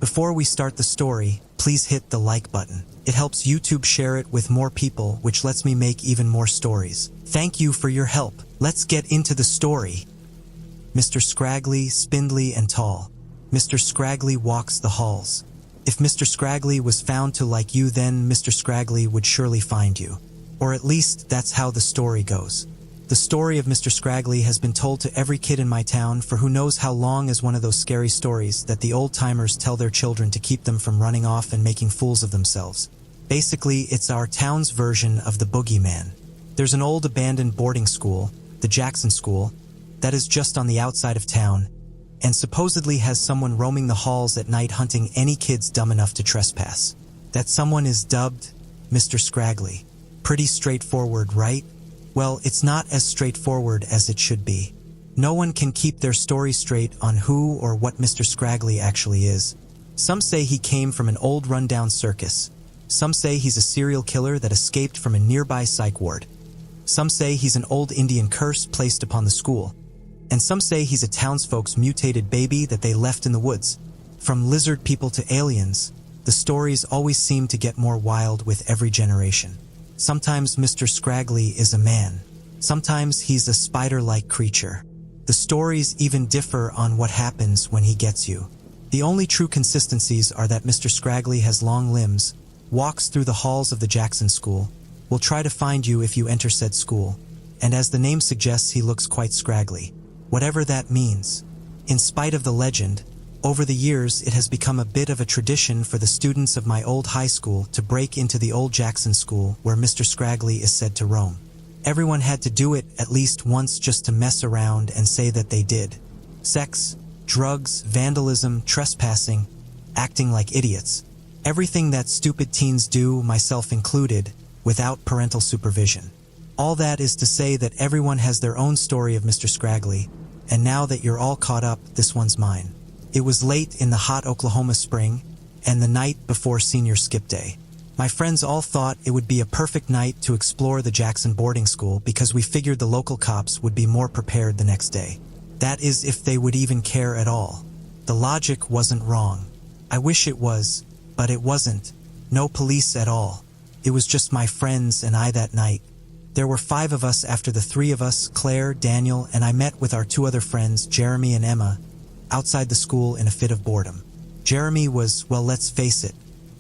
Before we start the story, please hit the like button. It helps YouTube share it with more people, which lets me make even more stories. Thank you for your help. Let's get into the story. Mr. Scraggly, spindly and tall. Mr. Scraggly walks the halls. If Mr. Scraggly was found to like you, then Mr. Scraggly would surely find you. Or at least that's how the story goes. The story of Mr. Scraggly has been told to every kid in my town for who knows how long is one of those scary stories that the old-timers tell their children to keep them from running off and making fools of themselves. Basically, it's our town's version of the boogeyman. There's an old abandoned boarding school, the Jackson School, that is just on the outside of town, and supposedly has someone roaming the halls at night hunting any kids dumb enough to trespass. That someone is dubbed Mr. Scraggly. Pretty straightforward, right? Well, it's not as straightforward as it should be. No one can keep their story straight on who or what Mr. Scraggly actually is. Some say he came from an old rundown circus. Some say he's a serial killer that escaped from a nearby psych ward. Some say he's an old Indian curse placed upon the school. And some say he's a townsfolk's mutated baby that they left in the woods. From lizard people to aliens, the stories always seem to get more wild with every generation. Sometimes Mr. Scraggly is a man. Sometimes he's a spider-like creature. The stories even differ on what happens when he gets you. The only true consistencies are that Mr. Scraggly has long limbs, walks through the halls of the Jackson School, will try to find you if you enter said school, and as the name suggests, he looks quite scraggly. Whatever that means. In spite of the legend, over the years it has become a bit of a tradition for the students of my old high school to break into the old Jackson School where Mr. Scraggly is said to roam. Everyone had to do it at least once just to mess around and say that they did. Sex, drugs, vandalism, trespassing, acting like idiots. Everything that stupid teens do, myself included, without parental supervision. All that is to say that everyone has their own story of Mr. Scraggly, and now that you're all caught up, this one's mine. It was late in the hot Oklahoma spring, and the night before senior skip day. My friends all thought it would be a perfect night to explore the Jackson boarding school because we figured the local cops would be more prepared the next day. That is, if they would even care at all. The logic wasn't wrong. I wish it was, but it wasn't. No police at all. It was just my friends and I that night. There were 5 of us after the 3 of us, Claire, Daniel, and I met with our 2 other friends, Jeremy and Emma, outside the school in a fit of boredom. Jeremy was, well, let's face it,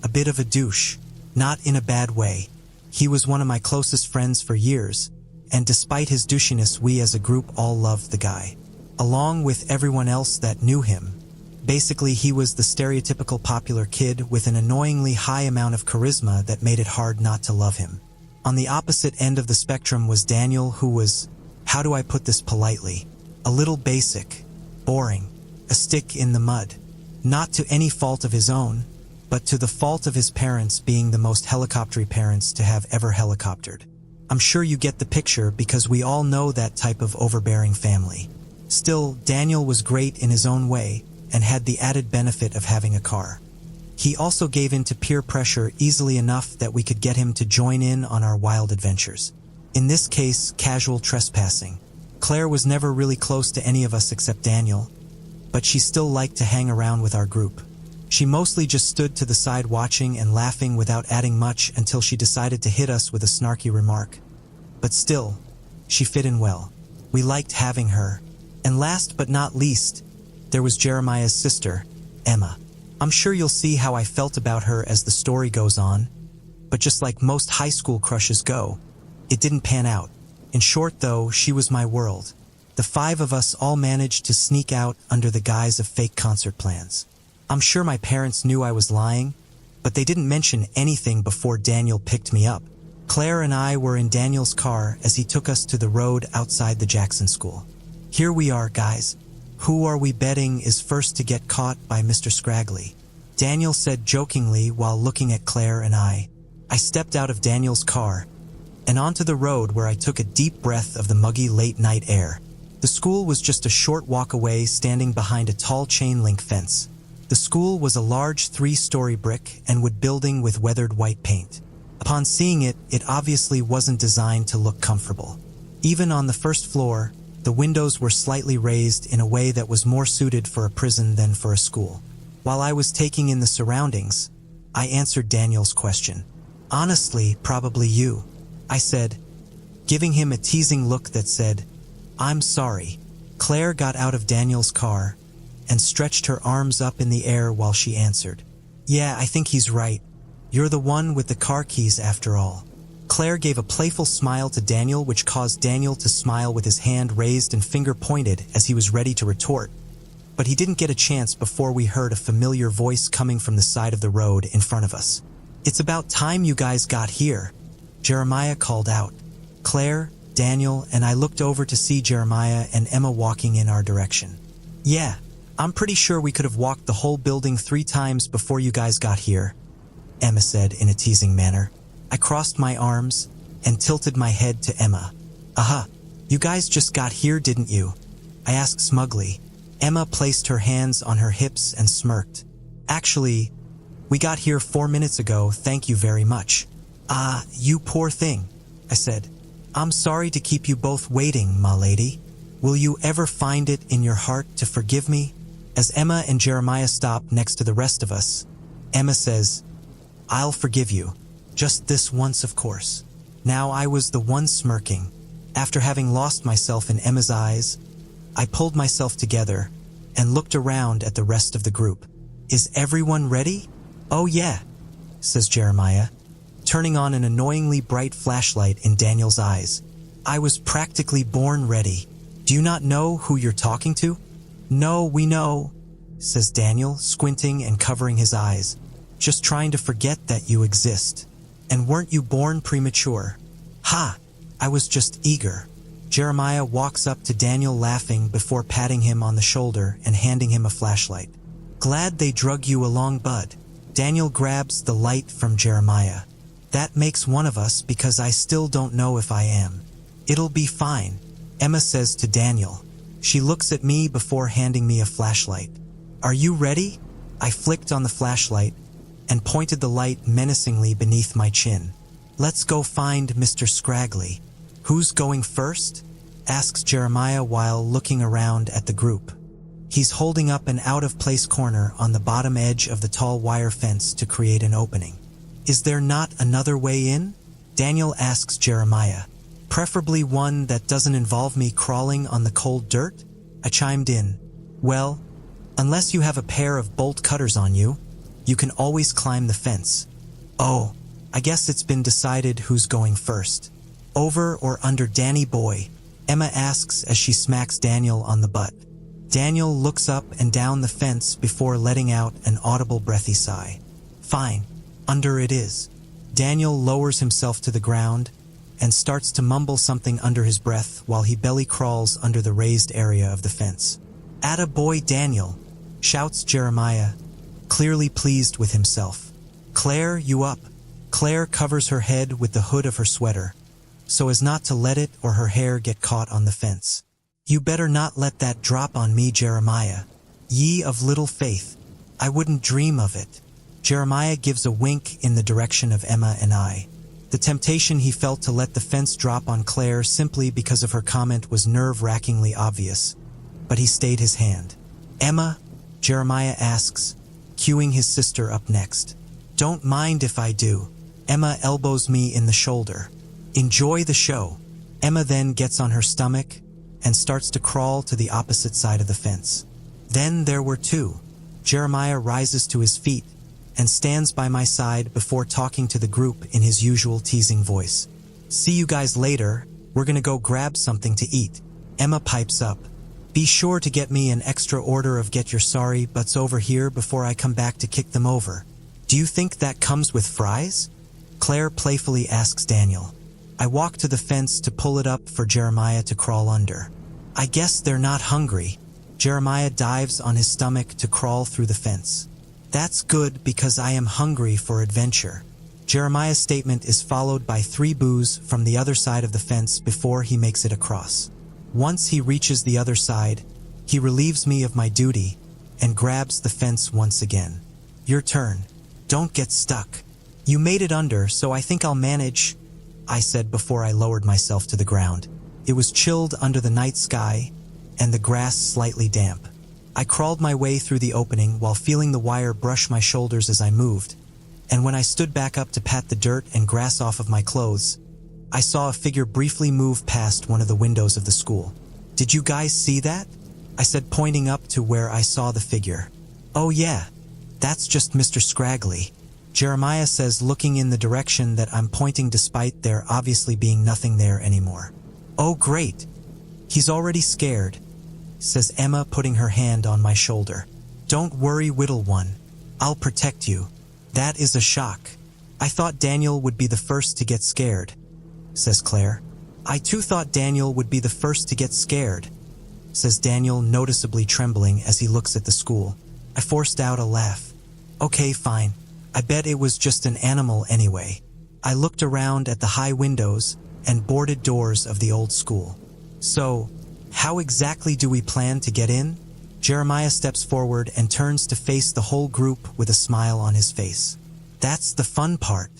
a bit of a douche. Not in a bad way. He was one of my closest friends for years, and despite his douchiness, we as a group all loved the guy. Along with everyone else that knew him. Basically, he was the stereotypical popular kid with an annoyingly high amount of charisma that made it hard not to love him. On the opposite end of the spectrum was Daniel, who was, how do I put this politely, a little basic, boring, a stick in the mud. Not to any fault of his own, but to the fault of his parents being the most helicoptery parents to have ever helicoptered. I'm sure you get the picture because we all know that type of overbearing family. Still, Daniel was great in his own way and had the added benefit of having a car. He also gave in to peer pressure easily enough that we could get him to join in on our wild adventures. In this case, casual trespassing. Claire was never really close to any of us except Daniel, but she still liked to hang around with our group. She mostly just stood to the side watching and laughing without adding much until she decided to hit us with a snarky remark. But still, she fit in well. We liked having her. And last but not least, there was Jeremiah's sister, Emma. I'm sure you'll see how I felt about her as the story goes on, but just like most high school crushes go, it didn't pan out. In short though, she was my world. The 5 of us all managed to sneak out under the guise of fake concert plans. I'm sure my parents knew I was lying, but they didn't mention anything before Daniel picked me up. Claire and I were in Daniel's car as he took us to the road outside the Jackson School. Here we are, guys. Who are we betting is first to get caught by Mr. Scraggly? Daniel said jokingly while looking at Claire and I. I stepped out of Daniel's car and onto the road where I took a deep breath of the muggy late-night air. The school was just a short walk away, standing behind a tall chain-link fence. The school was a large 3-story brick and wood building with weathered white paint. Upon seeing it, it obviously wasn't designed to look comfortable. Even on the first floor, the windows were slightly raised in a way that was more suited for a prison than for a school. While I was taking in the surroundings, I answered Daniel's question. Honestly, probably you, I said, giving him a teasing look that said, I'm sorry. Claire got out of Daniel's car and stretched her arms up in the air while she answered. Yeah, I think he's right. You're the one with the car keys after all. Claire gave a playful smile to Daniel, which caused Daniel to smile with his hand raised and finger pointed as he was ready to retort. But he didn't get a chance before we heard a familiar voice coming from the side of the road in front of us. It's about time you guys got here, Jeremiah called out. Claire, Daniel, and I looked over to see Jeremiah and Emma walking in our direction. Yeah, I'm pretty sure we could have walked the whole building 3 times before you guys got here, Emma said in a teasing manner. I crossed my arms and tilted my head to Emma. Aha, you guys just got here, didn't you? I asked smugly. Emma placed her hands on her hips and smirked. Actually, we got here 4 minutes ago, thank you very much. Ah, you poor thing, I said. I'm sorry to keep you both waiting, my lady. Will you ever find it in your heart to forgive me? As Emma and Jeremiah stop next to the rest of us, Emma says, I'll forgive you. Just this once, of course. Now I was the one smirking. After having lost myself in Emma's eyes, I pulled myself together and looked around at the rest of the group. Is everyone ready? Oh yeah, says Jeremiah, turning on an annoyingly bright flashlight in Daniel's eyes. I was practically born ready. Do you not know who you're talking to? No, we know, says Daniel, squinting and covering his eyes. Just trying to forget that you exist. And weren't you born premature? Ha! I was just eager. Jeremiah walks up to Daniel laughing before patting him on the shoulder and handing him a flashlight. Glad they drug you along, bud. Daniel grabs the light from Jeremiah. That makes one of us because I still don't know if I am. It'll be fine, Emma says to Daniel. She looks at me before handing me a flashlight. Are you ready? I flicked on the flashlight and pointed the light menacingly beneath my chin. Let's go find Mr. Scraggly. Who's going first? Asks Jeremiah while looking around at the group. He's holding up an out-of-place corner on the bottom edge of the tall wire fence to create an opening. Is there not another way in? Daniel asks Jeremiah. Preferably one that doesn't involve me crawling on the cold dirt? I chimed in. Well, unless you have a pair of bolt cutters on you, you can always climb the fence. Oh, I guess it's been decided who's going first. Over or under Danny boy? Emma asks as she smacks Daniel on the butt. Daniel looks up and down the fence before letting out an audible breathy sigh. Fine, under it is. Daniel lowers himself to the ground and starts to mumble something under his breath while he belly crawls under the raised area of the fence. Atta boy Daniel, shouts Jeremiah, clearly pleased with himself. Claire, you up? Claire covers her head with the hood of her sweater, so as not to let it or her hair get caught on the fence. You better not let that drop on me, Jeremiah. Ye of little faith, I wouldn't dream of it. Jeremiah gives a wink in the direction of Emma and I. The temptation he felt to let the fence drop on Claire simply because of her comment was nerve-wrackingly obvious, but he stayed his hand. Emma, Jeremiah asks, cueing his sister up next. Don't mind if I do. Emma elbows me in the shoulder. Enjoy the show. Emma then gets on her stomach and starts to crawl to the opposite side of the fence. Then there were two. Jeremiah rises to his feet and stands by my side before talking to the group in his usual teasing voice. See you guys later. We're gonna go grab something to eat. Emma pipes up. Be sure to get me an extra order of get your sorry butts over here before I come back to kick them over. Do you think that comes with fries? Claire playfully asks Daniel. I walk to the fence to pull it up for Jeremiah to crawl under. I guess they're not hungry. Jeremiah dives on his stomach to crawl through the fence. That's good because I am hungry for adventure. Jeremiah's statement is followed by 3 boos from the other side of the fence before he makes it across. Once he reaches the other side, he relieves me of my duty and grabs the fence once again. Your turn. Don't get stuck. You made it under, so I think I'll manage, I said before I lowered myself to the ground. It was chilled under the night sky and the grass slightly damp. I crawled my way through the opening while feeling the wire brush my shoulders as I moved, and when I stood back up to pat the dirt and grass off of my clothes, I saw a figure briefly move past one of the windows of the school. "Did you guys see that?" I said, pointing up to where I saw the figure. "Oh yeah, that's just Mr. Scraggly," Jeremiah says, looking in the direction that I'm pointing despite there obviously being nothing there anymore. "Oh great, he's already scared," says Emma, putting her hand on my shoulder. "Don't worry, little one. I'll protect you. That is a shock. I thought Daniel would be the first to get scared," says Claire. "I too thought Daniel would be the first to get scared," says Daniel, noticeably trembling as he looks at the school. I forced out a laugh. "Okay, fine. I bet it was just an animal anyway." I looked around at the high windows and boarded doors of the old school. "So, how exactly do we plan to get in?" Jeremiah steps forward and turns to face the whole group with a smile on his face. "That's the fun part.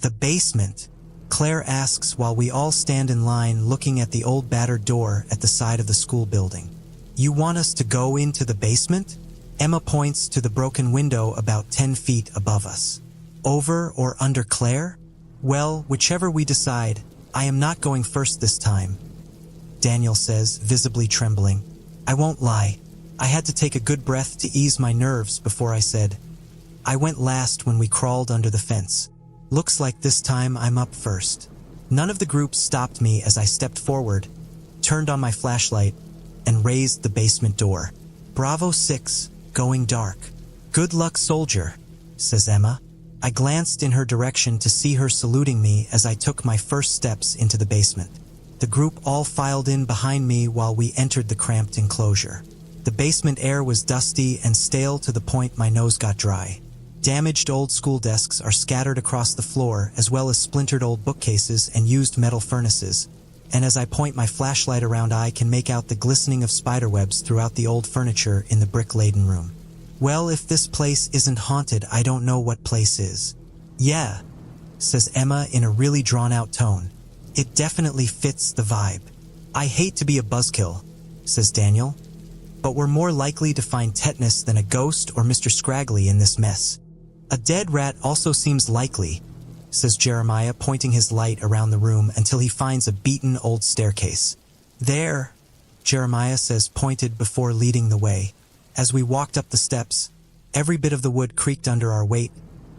The basement," Claire asks while we all stand in line looking at the old battered door at the side of the school building. "You want us to go into the basement?" Emma points to the broken window about 10 feet above us. "Over or under, Claire?" "Well, whichever we decide. I am not going first this time," Daniel says, visibly trembling. I won't lie. I had to take a good breath to ease my nerves before I said, "I went last when we crawled under the fence. Looks like this time I'm up first." None of the group stopped me as I stepped forward, turned on my flashlight, and raised the basement door. "Bravo 6, going dark." "Good luck, soldier," says Emma. I glanced in her direction to see her saluting me as I took my first steps into the basement. The group all filed in behind me while we entered the cramped enclosure. The basement air was dusty and stale to the point my nose got dry. Damaged old school desks are scattered across the floor, as well as splintered old bookcases and used metal furnaces, and as I point my flashlight around, I can make out the glistening of spiderwebs throughout the old furniture in the brick-laden room. Well, if this place isn't haunted, I don't know what place is. "Yeah," says Emma in a really drawn-out tone. "It definitely fits the vibe." "I hate to be a buzzkill," says Daniel, "but we're more likely to find tetanus than a ghost or Mr. Scraggly in this mess." "A dead rat also seems likely," says Jeremiah, pointing his light around the room until he finds a beaten old staircase. "There," Jeremiah says, pointed before leading the way. As we walked up the steps, every bit of the wood creaked under our weight,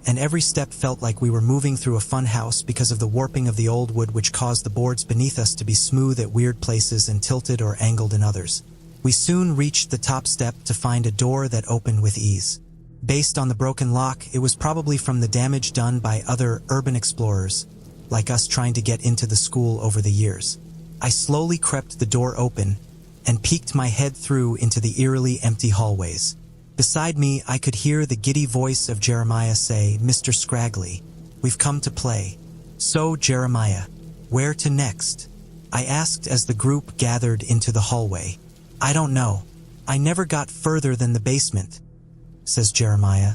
and every step felt like we were moving through a fun house because of the warping of the old wood, which caused the boards beneath us to be smooth at weird places and tilted or angled in others. We soon reached the top step to find a door that opened with ease. Based on the broken lock, it was probably from the damage done by other urban explorers, like us trying to get into the school over the years. I slowly crept the door open and peeked my head through into the eerily empty hallways. Beside me, I could hear the giddy voice of Jeremiah say, "Mr. Scraggly, we've come to play." "So, Jeremiah, where to next?" I asked as the group gathered into the hallway. "I don't know. I never got further than the basement," says Jeremiah,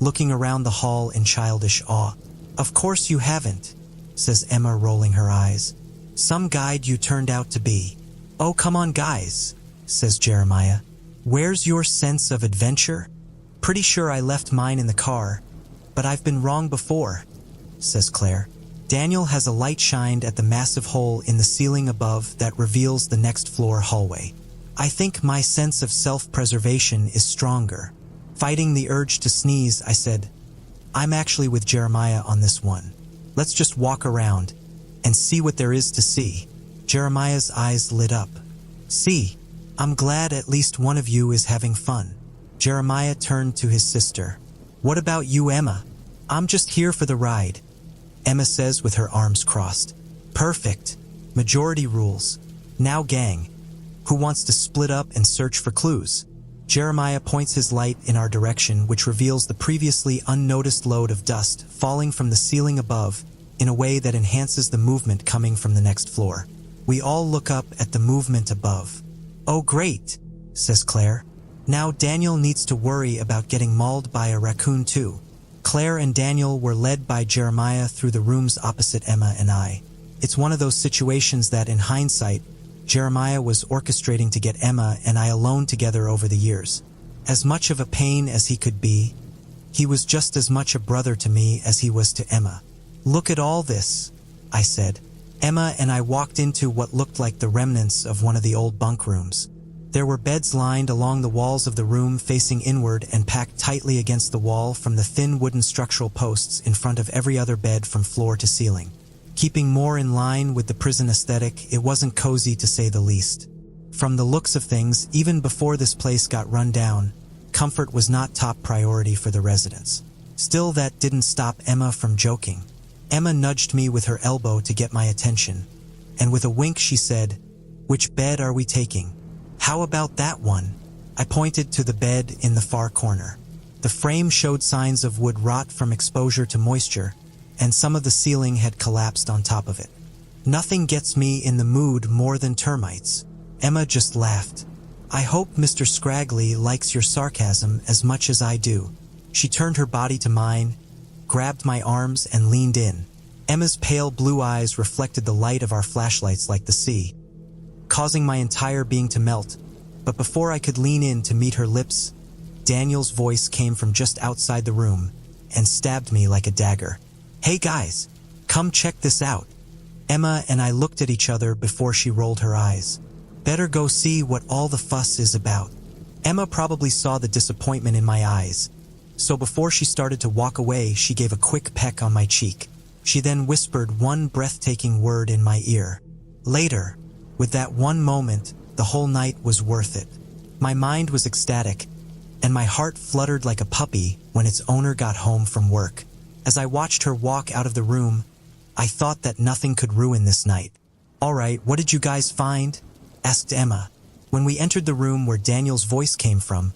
looking around the hall in childish awe. "Of course you haven't," says Emma, rolling her eyes. "Some guide you turned out to be." "Oh, come on, guys," says Jeremiah. "Where's your sense of adventure?" "Pretty sure I left mine in the car, but I've been wrong before," says Claire. Daniel has a light shined at the massive hole in the ceiling above that reveals the next floor hallway. "I think my sense of self-preservation is stronger." Fighting the urge to sneeze, I said, "I'm actually with Jeremiah on this one. Let's just walk around and see what there is to see." Jeremiah's eyes lit up. "See, I'm glad at least one of you is having fun." Jeremiah turned to his sister. "What about you, Emma?" "I'm just here for the ride," Emma says with her arms crossed. "Perfect. Majority rules. Now, gang, who wants to split up and search for clues?" Jeremiah points his light in our direction, which reveals the previously unnoticed load of dust falling from the ceiling above in a way that enhances the movement coming from the next floor. We all look up at the movement above. "Oh great," says Claire. "Now Daniel needs to worry about getting mauled by a raccoon too." Claire and Daniel were led by Jeremiah through the rooms opposite Emma and I. It's one of those situations that, in hindsight, Jeremiah was orchestrating to get Emma and I alone together over the years. As much of a pain as he could be, he was just as much a brother to me as he was to Emma. "Look at all this," I said. Emma and I walked into what looked like the remnants of one of the old bunk rooms. There were beds lined along the walls of the room facing inward and packed tightly against the wall from the thin wooden structural posts in front of every other bed from floor to ceiling. Keeping more in line with the prison aesthetic, it wasn't cozy to say the least. From the looks of things, even before this place got run down, comfort was not top priority for the residents. Still, that didn't stop Emma from joking. Emma nudged me with her elbow to get my attention, and with a wink she said, "Which bed are we taking?" "How about that one?" I pointed to the bed in the far corner. The frame showed signs of wood rot from exposure to moisture, and some of the ceiling had collapsed on top of it. "Nothing gets me in the mood more than termites." Emma just laughed. "I hope Mr. Scraggly likes your sarcasm as much as I do." She turned her body to mine, grabbed my arms and leaned in. Emma's pale blue eyes reflected the light of our flashlights like the sea, causing my entire being to melt. But before I could lean in to meet her lips, Daniel's voice came from just outside the room and stabbed me like a dagger. "Hey guys, come check this out." Emma and I looked at each other before she rolled her eyes. "Better go see what all the fuss is about." Emma probably saw the disappointment in my eyes, so before she started to walk away, she gave a quick peck on my cheek. She then whispered one breathtaking word in my ear. Later. With that one moment, the whole night was worth it. My mind was ecstatic, and my heart fluttered like a puppy when its owner got home from work. As I watched her walk out of the room, I thought that nothing could ruin this night. "All right, what did you guys find?" asked Emma. When we entered the room where Daniel's voice came from,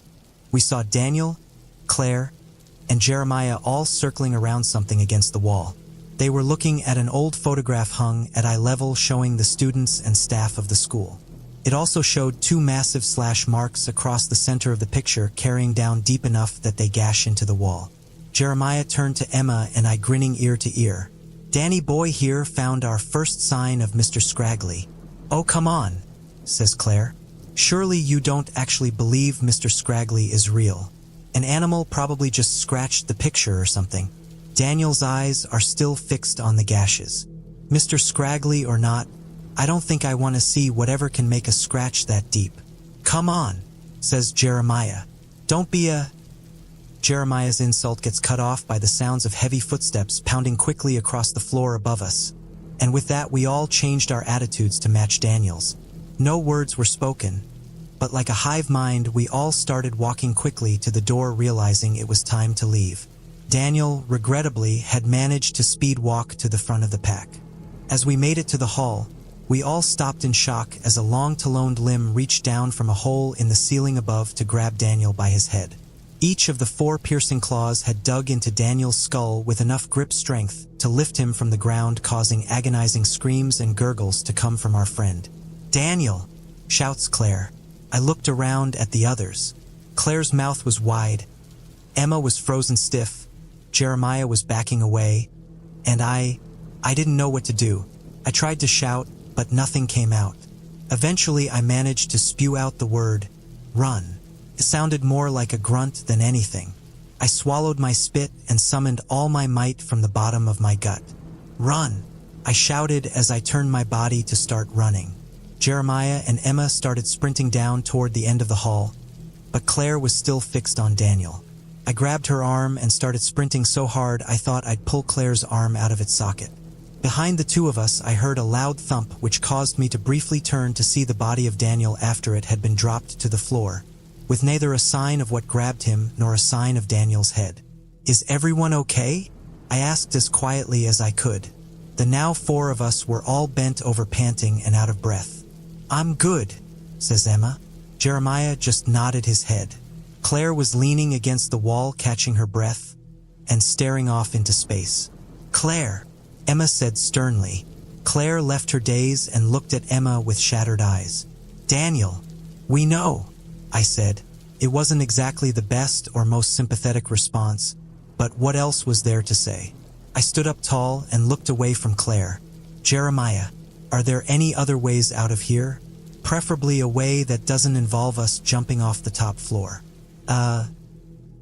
we saw Daniel, Claire, and Jeremiah all circling around something against the wall. They were looking at an old photograph hung at eye level showing the students and staff of the school. It also showed two massive slash marks across the center of the picture, carrying down deep enough that they gash into the wall. Jeremiah turned to Emma and I, grinning ear to ear. "Danny boy here found our first sign of Mr. Scraggly." "Oh, come on," says Claire. "Surely you don't actually believe Mr. Scraggly is real. An animal probably just scratched the picture or something." Daniel's eyes are still fixed on the gashes. "Mr. Scraggly or not, I don't think I want to see whatever can make a scratch that deep." "Come on," says Jeremiah. "Don't be a..." Jeremiah's insult gets cut off by the sounds of heavy footsteps pounding quickly across the floor above us. And with that, we all changed our attitudes to match Daniel's. No words were spoken, but like a hive mind, we all started walking quickly to the door, realizing it was time to leave. Daniel, regrettably, had managed to speed walk to the front of the pack. As we made it to the hall, we all stopped in shock as a long taloned limb reached down from a hole in the ceiling above to grab Daniel by his head. Each of the 4 piercing claws had dug into Daniel's skull with enough grip strength to lift him from the ground, causing agonizing screams and gurgles to come from our friend. "Daniel!" shouts Claire. I looked around at the others. Claire's mouth was wide. Emma was frozen stiff. Jeremiah was backing away, and I didn't know what to do. I tried to shout, but nothing came out. Eventually, I managed to spew out the word, "Run." It sounded more like a grunt than anything. I swallowed my spit and summoned all my might from the bottom of my gut. "Run!" I shouted as I turned my body to start running. Jeremiah and Emma started sprinting down toward the end of the hall, but Claire was still fixed on Daniel. I grabbed her arm and started sprinting so hard I thought I'd pull Claire's arm out of its socket. Behind the two of us, I heard a loud thump which caused me to briefly turn to see the body of Daniel after it had been dropped to the floor, with neither a sign of what grabbed him nor a sign of Daniel's head. "Is everyone okay?" I asked as quietly as I could. The now 4 of us were all bent over, panting and out of breath. "I'm good," says Emma. Jeremiah just nodded his head. Claire was leaning against the wall, catching her breath and staring off into space. "Claire," Emma said sternly. Claire left her daze and looked at Emma with shattered eyes. "Daniel, we know," I said. It wasn't exactly the best or most sympathetic response, but what else was there to say? I stood up tall and looked away from Claire. "Jeremiah, are there any other ways out of here?" preferably a way that doesn't involve us jumping off the top floor.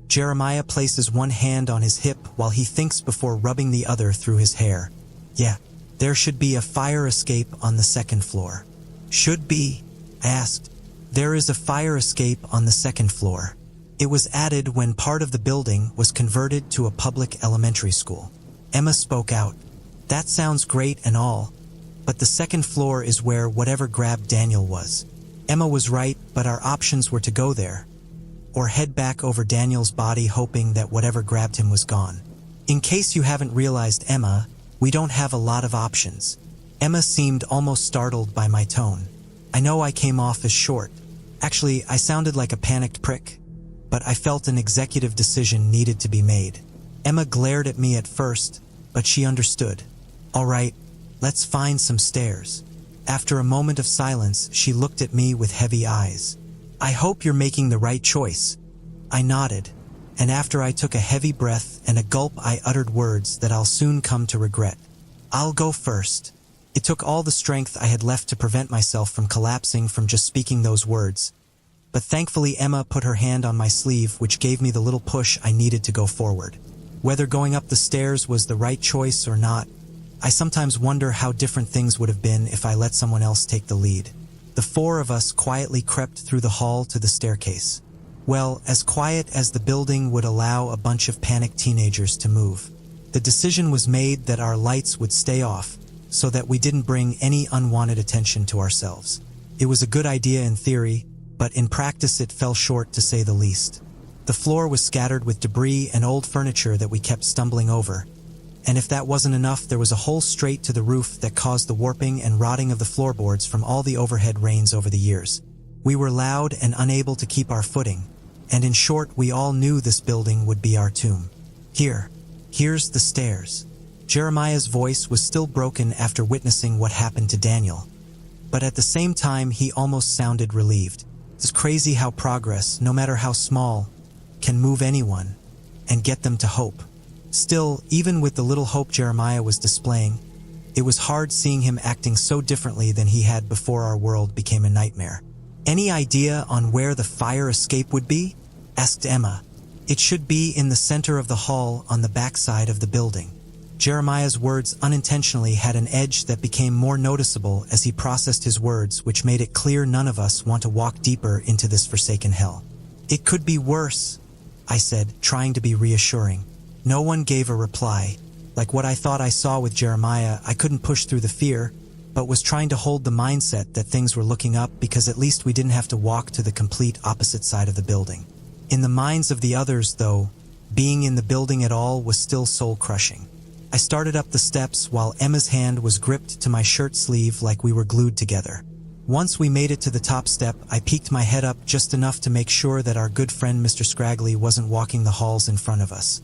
Jeremiah places one hand on his hip while he thinks before rubbing the other through his hair. Yeah, there should be a fire escape on the second floor. Should be? I asked. There is a fire escape on the second floor. It was added when part of the building was converted to a public elementary school. Emma spoke out. That sounds great and all, but the second floor is where whatever grabbed Daniel was. Emma was right, but our options were to go there, or head back over Daniel's body hoping that whatever grabbed him was gone. In case you haven't realized, Emma, we don't have a lot of options. Emma seemed almost startled by my tone. I know I came off as short. Actually, I sounded like a panicked prick, but I felt an executive decision needed to be made. Emma glared at me at first, but she understood. All right, let's find some stairs. After a moment of silence, she looked at me with heavy eyes. I hope you're making the right choice. I nodded, and after I took a heavy breath and a gulp, I uttered words that I'll soon come to regret. I'll go first. It took all the strength I had left to prevent myself from collapsing from just speaking those words. But thankfully Emma put her hand on my sleeve, which gave me the little push I needed to go forward. Whether going up the stairs was the right choice or not, I sometimes wonder how different things would have been if I let someone else take the lead. The four of us quietly crept through the hall to the staircase. Well, as quiet as the building would allow a bunch of panicked teenagers to move. The decision was made that our lights would stay off, so that we didn't bring any unwanted attention to ourselves. It was a good idea in theory, but in practice it fell short to say the least. The floor was scattered with debris and old furniture that we kept stumbling over. And if that wasn't enough, there was a hole straight to the roof that caused the warping and rotting of the floorboards from all the overhead rains over the years. We were loud and unable to keep our footing, and in short, we all knew this building would be our tomb. Here's the stairs. Jeremiah's voice was still broken after witnessing what happened to Daniel, but at the same time he almost sounded relieved. It's crazy how progress, no matter how small, can move anyone and get them to hope. Still, even with the little hope Jeremiah was displaying, it was hard seeing him acting so differently than he had before our world became a nightmare. Any idea on where the fire escape would be? Asked Emma. It should be in the center of the hall on the backside of the building. Jeremiah's words unintentionally had an edge that became more noticeable as he processed his words, which made it clear none of us want to walk deeper into this forsaken hell. It could be worse, I said, trying to be reassuring. No one gave a reply. Like what I thought I saw with Jeremiah, I couldn't push through the fear, but was trying to hold the mindset that things were looking up because at least we didn't have to walk to the complete opposite side of the building. In the minds of the others, though, being in the building at all was still soul-crushing. I started up the steps while Emma's hand was gripped to my shirt sleeve like we were glued together. Once we made it to the top step, I peeked my head up just enough to make sure that our good friend Mr. Scraggly wasn't walking the halls in front of us.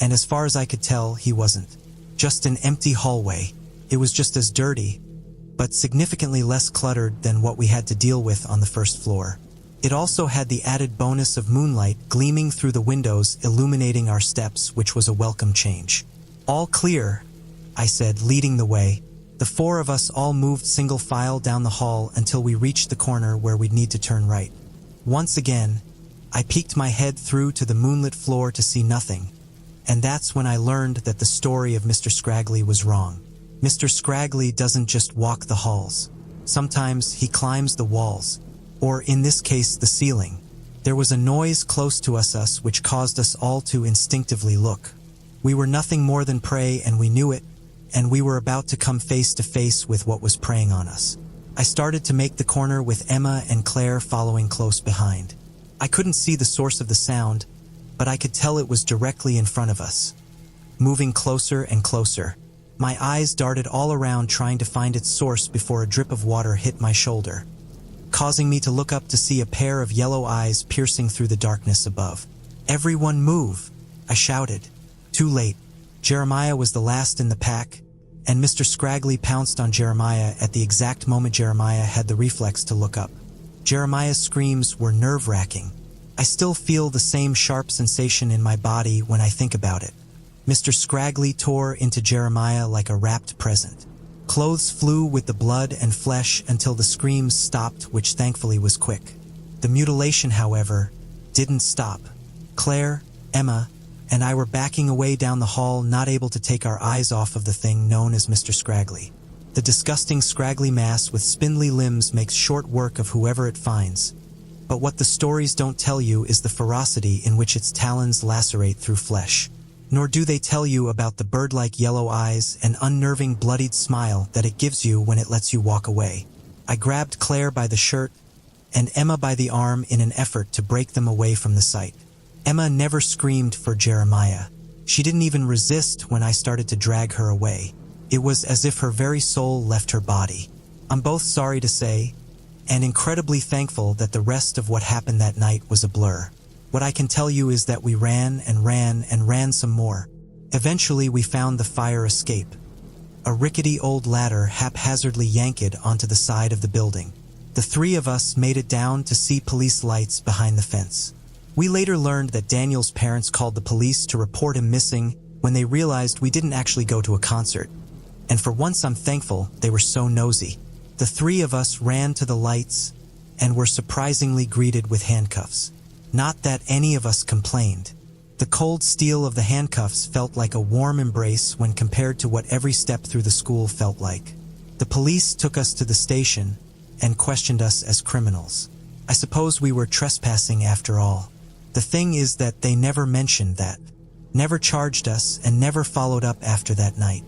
And as far as I could tell, he wasn't. Just an empty hallway. It was just as dirty, but significantly less cluttered than what we had to deal with on the first floor. It also had the added bonus of moonlight gleaming through the windows, illuminating our steps, which was a welcome change. All clear, I said, leading the way. The four of us all moved single file down the hall until we reached the corner where we'd need to turn right. Once again, I peeked my head through to the moonlit floor to see nothing. And that's when I learned that the story of Mr. Scraggly was wrong. Mr. Scraggly doesn't just walk the halls. Sometimes he climbs the walls, or in this case, the ceiling. There was a noise close to us which caused us all to instinctively look. We were nothing more than prey, and we knew it, and we were about to come face to face with what was preying on us. I started to make the corner with Emma and Claire following close behind. I couldn't see the source of the sound, but I could tell it was directly in front of us. Moving closer and closer, my eyes darted all around trying to find its source before a drip of water hit my shoulder, causing me to look up to see a pair of yellow eyes piercing through the darkness above. "Everyone move!" I shouted. Too late. Jeremiah was the last in the pack, and Mr. Scraggly pounced on Jeremiah at the exact moment Jeremiah had the reflex to look up. Jeremiah's screams were nerve-wracking. I still feel the same sharp sensation in my body when I think about it. Mr. Scraggly tore into Jeremiah like a wrapped present. Clothes flew with the blood and flesh until the screams stopped, which thankfully was quick. The mutilation, however, didn't stop. Claire, Emma, and I were backing away down the hall, not able to take our eyes off of the thing known as Mr. Scraggly. The disgusting scraggly mass with spindly limbs makes short work of whoever it finds. But what the stories don't tell you is the ferocity in which its talons lacerate through flesh. Nor do they tell you about the bird-like yellow eyes and unnerving bloodied smile that it gives you when it lets you walk away. I grabbed Claire by the shirt and Emma by the arm in an effort to break them away from the sight. Emma never screamed for Jeremiah. She didn't even resist when I started to drag her away. It was as if her very soul left her body. I'm both sorry to say, and incredibly thankful that the rest of what happened that night was a blur. What I can tell you is that we ran and ran and ran some more. Eventually we found the fire escape. A rickety old ladder haphazardly yanked onto the side of the building. The three of us made it down to see police lights behind the fence. We later learned that Daniel's parents called the police to report him missing when they realized we didn't actually go to a concert. And for once I'm thankful they were so nosy. The three of us ran to the lights and were surprisingly greeted with handcuffs. Not that any of us complained. The cold steel of the handcuffs felt like a warm embrace when compared to what every step through the school felt like. The police took us to the station and questioned us as criminals. I suppose we were trespassing after all. The thing is that they never mentioned that. Never charged us and never followed up after that night.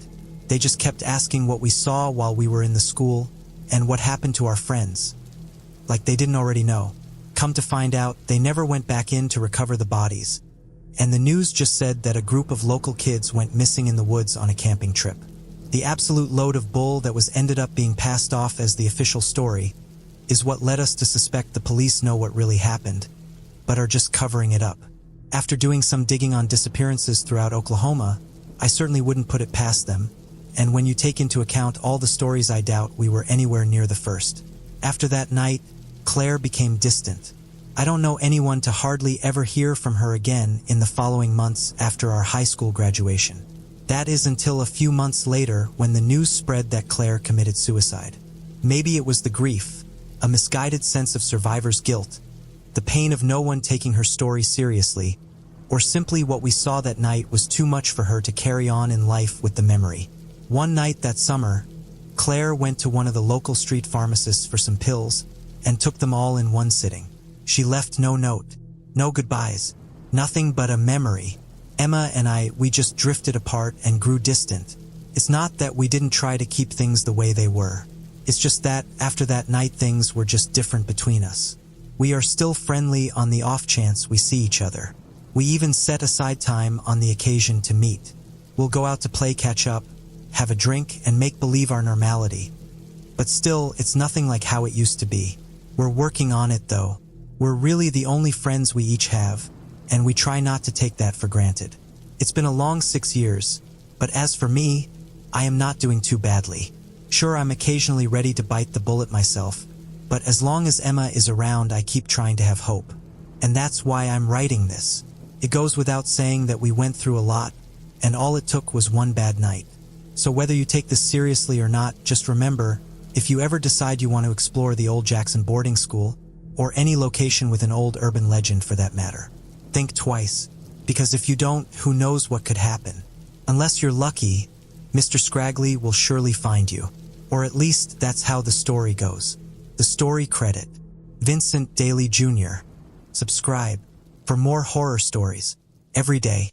They just kept asking what we saw while we were in the school and what happened to our friends. Like they didn't already know. Come to find out, they never went back in to recover the bodies. And the news just said that a group of local kids went missing in the woods on a camping trip. The absolute load of bull that was ended up being passed off as the official story is what led us to suspect the police know what really happened, but are just covering it up. After doing some digging on disappearances throughout Oklahoma, I certainly wouldn't put it past them, and when you take into account all the stories, I doubt we were anywhere near the first. After that night, Claire became distant. I don't know anyone to hardly ever hear from her again in the following months after our high school graduation. That is until a few months later when the news spread that Claire committed suicide. Maybe it was the grief, a misguided sense of survivor's guilt, the pain of no one taking her story seriously, or simply what we saw that night was too much for her to carry on in life with the memory. One night that summer, Claire went to one of the local street pharmacists for some pills and took them all in one sitting. She left no note, no goodbyes, nothing but a memory. Emma and I, we just drifted apart and grew distant. It's not that we didn't try to keep things the way they were. It's just that after that night things were just different between us. We are still friendly on the off chance we see each other. We even set aside time on the occasion to meet. We'll go out to play catch up, have a drink, and make believe our normality. But still, it's nothing like how it used to be. We're working on it though. We're really the only friends we each have, and we try not to take that for granted. It's been a long 6 years, but as for me, I am not doing too badly. Sure, I'm occasionally ready to bite the bullet myself, but as long as Emma is around, I keep trying to have hope. And that's why I'm writing this. It goes without saying that we went through a lot, and all it took was one bad night. So whether you take this seriously or not, just remember, if you ever decide you want to explore the old Jackson boarding school, or any location with an old urban legend for that matter, think twice, because if you don't, who knows what could happen. Unless you're lucky, Mr. Scraggly will surely find you. Or at least that's how the story goes. The story credit, Vincent Dailey Jr. Subscribe for more horror stories every day.